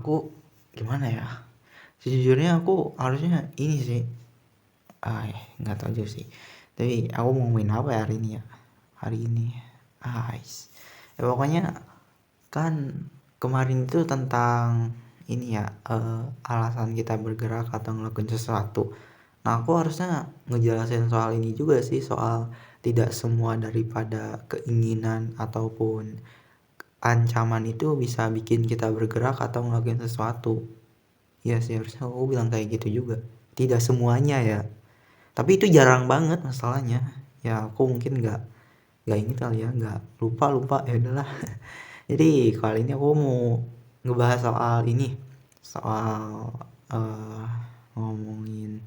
aku gimana ya, sejujurnya aku harusnya ini sih, nggak tahu juga sih, tapi aku mau ngomongin apa ya hari ini. Pokoknya kan kemarin itu tentang ini ya, alasan kita bergerak atau ngelakuin sesuatu. Nah, aku harusnya ngejelasin soal ini juga sih, soal tidak semua daripada keinginan ataupun ancaman itu bisa bikin kita bergerak atau ngelakuin sesuatu. Iya sih, harusnya aku bilang kayak gitu juga. Tidak semuanya ya. Tapi itu jarang banget masalahnya. Ya aku mungkin nggak ini kali ya, nggak lupa ya udahlah. Jadi kali ini aku mau ngebahas soal ini, soal eh, ngomongin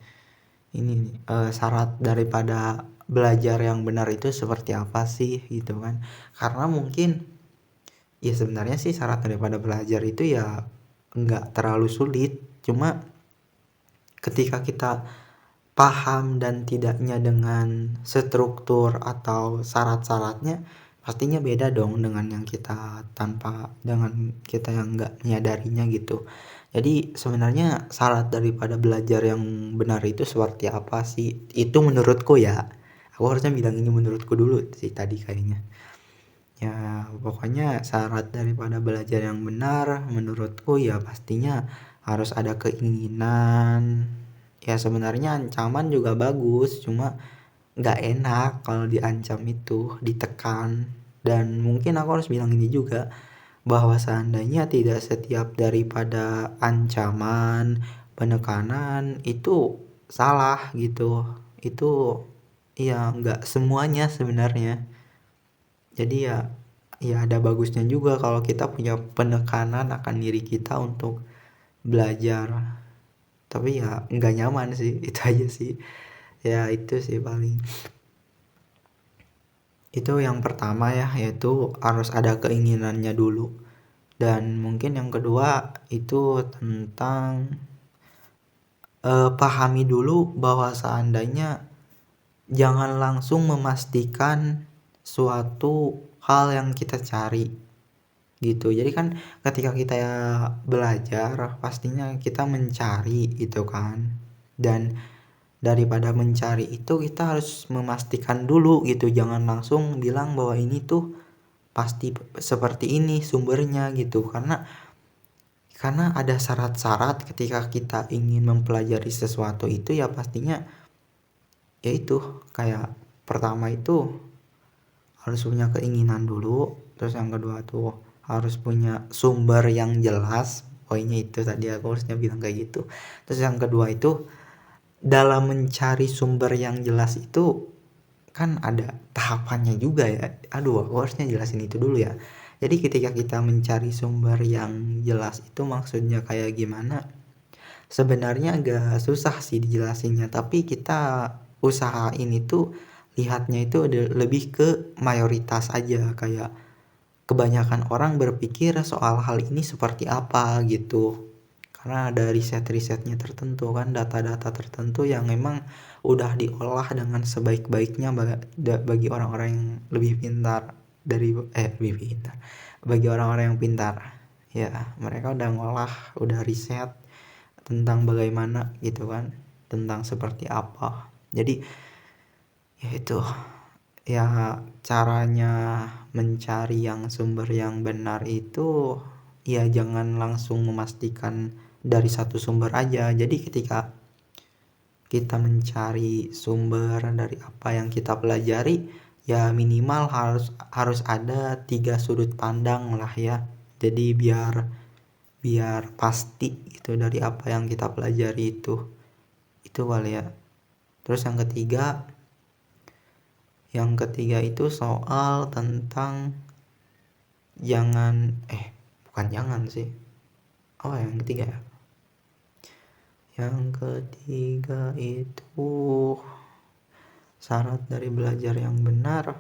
ini nih, syarat daripada belajar yang benar itu seperti apa sih gitu kan. Karena mungkin ya sebenarnya sih syarat daripada belajar itu ya nggak terlalu sulit, cuma ketika kita paham dan tidaknya dengan struktur atau syarat-syaratnya, pastinya beda dong dengan yang kita dengan kita yang nggak menyadarinya gitu. Jadi sebenarnya syarat daripada belajar yang benar itu seperti apa sih? Itu menurutku ya. Aku harusnya bilang ini menurutku dulu sih tadi kayaknya. Ya pokoknya syarat daripada belajar yang benar menurutku ya pastinya harus ada keinginan. Ya sebenarnya ancaman juga bagus, cuma nggak enak kalau diancam itu, ditekan. Dan mungkin aku harus bilang ini juga, bahwa seandainya tidak setiap daripada ancaman, penekanan itu salah gitu. Itu ya nggak semuanya sebenarnya. Jadi ya ada bagusnya juga kalau kita punya penekanan akan diri kita untuk belajar. Tapi ya nggak nyaman sih, itu aja sih. Ya itu sih paling. Itu yang pertama ya, yaitu harus ada keinginannya dulu. Dan mungkin yang kedua itu tentang pahami dulu bahwa seandainya jangan langsung memastikan suatu hal yang kita cari gitu. Jadi kan ketika kita belajar pastinya kita mencari gitu kan, dan daripada mencari itu kita harus memastikan dulu gitu, jangan langsung bilang bahwa ini tuh pasti seperti ini sumbernya gitu, karena ada syarat-syarat ketika kita ingin mempelajari sesuatu itu ya pastinya yaitu kayak pertama itu harus punya keinginan dulu, terus yang kedua tuh harus punya sumber yang jelas. Poinnya itu tadi aku harusnya bilang kayak gitu. Terus yang kedua itu dalam mencari sumber yang jelas itu kan ada tahapannya juga ya. Aduh, aku harusnya jelasin itu dulu ya. Jadi ketika kita mencari sumber yang jelas itu maksudnya kayak gimana? Sebenarnya agak susah sih dijelasinnya, tapi kita usahain itu lihatnya itu lebih ke mayoritas aja, kayak kebanyakan orang berpikir soal hal ini seperti apa gitu. Karena ada riset-risetnya tertentu kan, data-data tertentu yang memang udah diolah dengan sebaik-baiknya bagi orang-orang yang lebih pintar lebih pintar. Bagi orang-orang yang pintar. Ya, mereka udah ngolah, udah riset tentang bagaimana gitu kan, tentang seperti apa. Jadi ya itu ya, caranya mencari yang sumber yang benar itu ya jangan langsung memastikan dari satu sumber aja. Jadi ketika kita mencari sumber dari apa yang kita pelajari ya minimal harus ada 3 sudut pandang lah ya. Jadi biar pasti gitu dari apa yang kita pelajari itu kali ya. Terus yang ketiga itu soal tentang bukan jangan sih, yang ketiga ya, yang ketiga itu syarat dari belajar yang benar.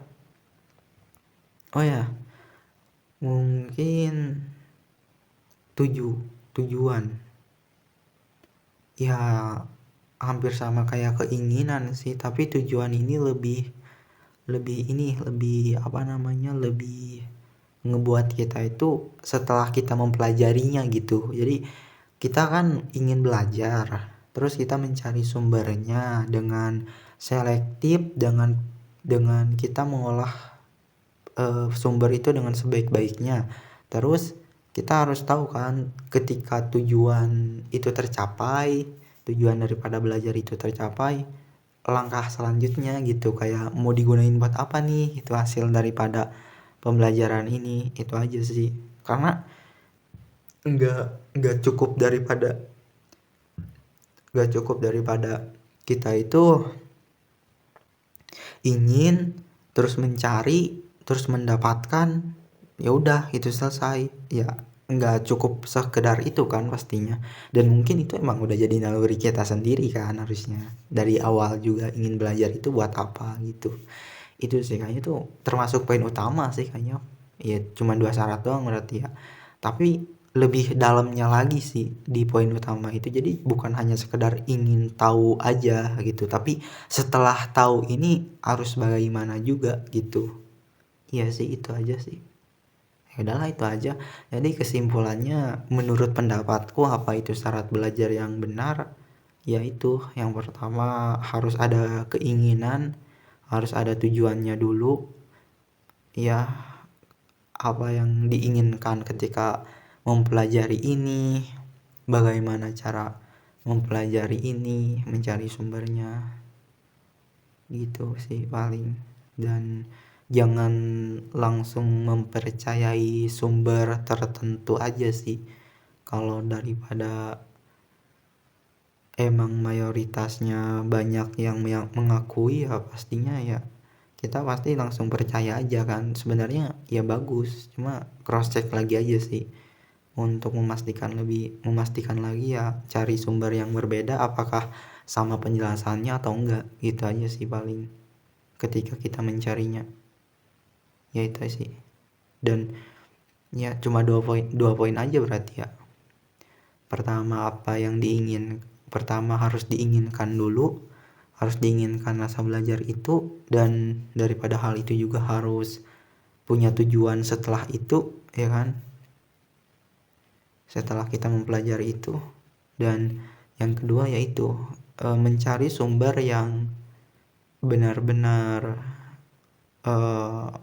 Mungkin tujuan ya, hampir sama kayak keinginan sih, tapi tujuan ini lebih apa namanya, lebih ngebuat kita itu setelah kita mempelajarinya gitu. Jadi kita kan ingin belajar, terus kita mencari sumbernya dengan selektif, dengan kita mengolah sumber itu dengan sebaik-baiknya. Terus kita harus tahu kan ketika tujuan itu tercapai, tujuan daripada belajar itu tercapai, langkah selanjutnya gitu kayak mau digunain buat apa nih itu hasil daripada pembelajaran ini. Itu aja sih, karena nggak cukup daripada kita itu ingin terus mencari terus mendapatkan, ya udah itu selesai. Ya nggak cukup sekedar itu kan pastinya, dan mungkin itu emang udah jadi naluri kita sendiri kan, harusnya dari awal juga ingin belajar itu buat apa gitu. Itu sih kayaknya tuh termasuk poin utama sih kayaknya. Ya cuma 2 syarat doang berarti ya, tapi lebih dalamnya lagi sih di poin utama itu. Jadi bukan hanya sekedar ingin tahu aja gitu, tapi setelah tahu ini harus bagaimana juga gitu. Iya sih, itu aja sih. Ya udahlah, itu aja. Jadi kesimpulannya menurut pendapatku apa itu syarat belajar yang benar? Yaitu yang pertama harus ada keinginan, harus ada tujuannya dulu. Ya, apa yang diinginkan ketika mempelajari ini, bagaimana cara mempelajari ini, mencari sumbernya, gitu sih paling. Dan jangan langsung mempercayai sumber tertentu aja sih. Kalau daripada emang mayoritasnya banyak yang mengakui, ya pastinya ya kita pasti langsung percaya aja kan. Sebenarnya ya bagus, cuma cross check lagi aja sih untuk memastikan lagi, ya cari sumber yang berbeda apakah sama penjelasannya atau enggak. Gitu aja sih paling ketika kita mencarinya. Ya itu sih. Dan ya cuma dua poin aja berarti ya. Pertama, pertama harus diinginkan dulu, harus diinginkan rasa belajar itu, dan daripada hal itu juga harus punya tujuan setelah itu, ya kan, setelah kita mempelajari itu. Dan yang kedua yaitu mencari sumber yang benar-benar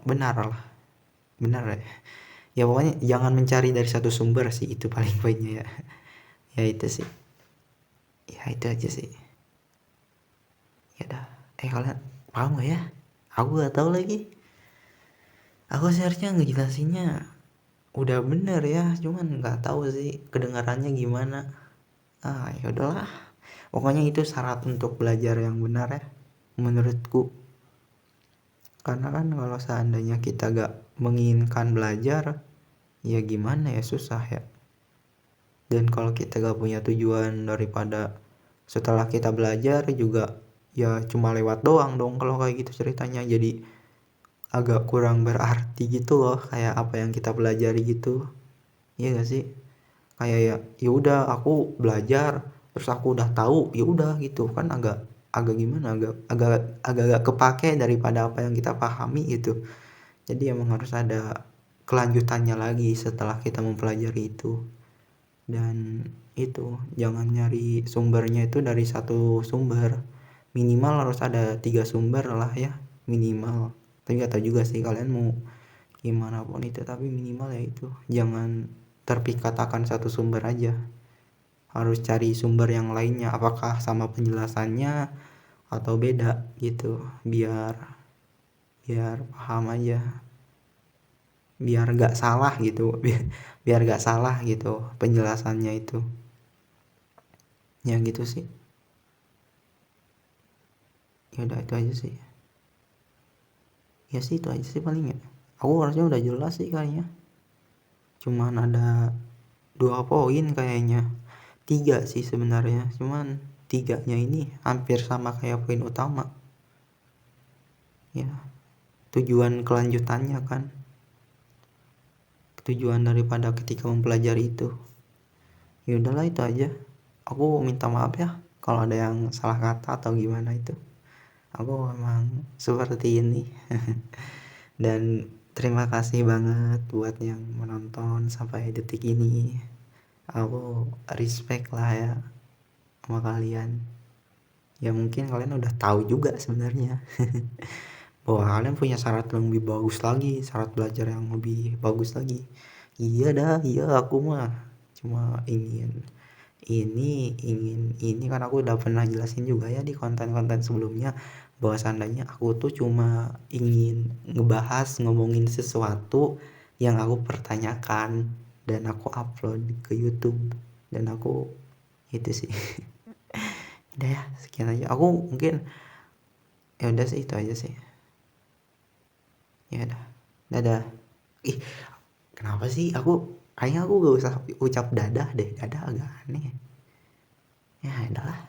benar lah, benar ya. Ya pokoknya jangan mencari dari satu sumber sih, itu paling poinnya ya. Ya itu sih, ya itu aja sih. Ya udah, kalian paham gak ya? Aku gak tahu lagi. Aku seharusnya ngejelasinnya udah bener ya, cuman nggak tahu sih kedengarannya gimana. Ya udahlah, pokoknya itu syarat untuk belajar yang benar ya menurutku. Karena kan kalau seandainya kita gak menginginkan belajar, ya gimana ya, susah ya. Dan kalau kita gak punya tujuan daripada setelah kita belajar juga, ya cuma lewat doang dong kalau kayak gitu ceritanya. Jadi agak kurang berarti gitu loh, kayak apa yang kita pelajari gitu. Iya gak sih? Kayak ya udah aku belajar terus aku udah tahu, ya udah gitu kan, agak agak gimana, agak gak kepake daripada apa yang kita pahami gitu. Jadi emang harus ada kelanjutannya lagi setelah kita mempelajari itu. Dan itu jangan nyari sumbernya itu dari satu sumber, minimal harus ada 3 sumber lah ya, minimal. Tapi gak tahu juga sih kalian mau gimana pun itu, tapi minimal ya itu, jangan terpikat akan satu sumber aja, harus cari sumber yang lainnya apakah sama penjelasannya atau beda gitu, biar paham aja, biar gak salah gitu, biar gak salah gitu penjelasannya itu. Ya gitu sih. Ya udah, itu aja sih. Ya sih, itu aja sih paling ya. Aku harusnya udah jelas sih kayaknya. Cuman ada 2 poin kayaknya. 3 sih sebenarnya. Cuman 3-nya ini hampir sama kayak poin utama. Ya, tujuan kelanjutannya kan. Tujuan daripada ketika mempelajari itu. Ya udahlah, itu aja. Aku minta maaf ya kalau ada yang salah kata atau gimana itu. Aku memang seperti ini. Dan Terima kasih banget buat yang menonton sampai detik ini. Aku respect lah ya sama kalian. Ya mungkin kalian udah tahu juga sebenarnya bahwa kalian punya syarat yang lebih bagus lagi, syarat belajar yang lebih bagus lagi. Iya dah, iya aku mah cuma ingin ini kan aku udah pernah jelasin juga ya di konten-konten sebelumnya bahwa seandainya aku tuh cuma ingin ngomongin sesuatu yang aku pertanyakan dan aku upload ke YouTube dan aku itu sih. Udah ya, sekian aja. Aku mungkin ya udah sih itu aja sih. Ya udah. Dadah. Ih, kenapa sih kayaknya aku gak usah ucap dadah deh. Dadah agak aneh. Ya udah lah.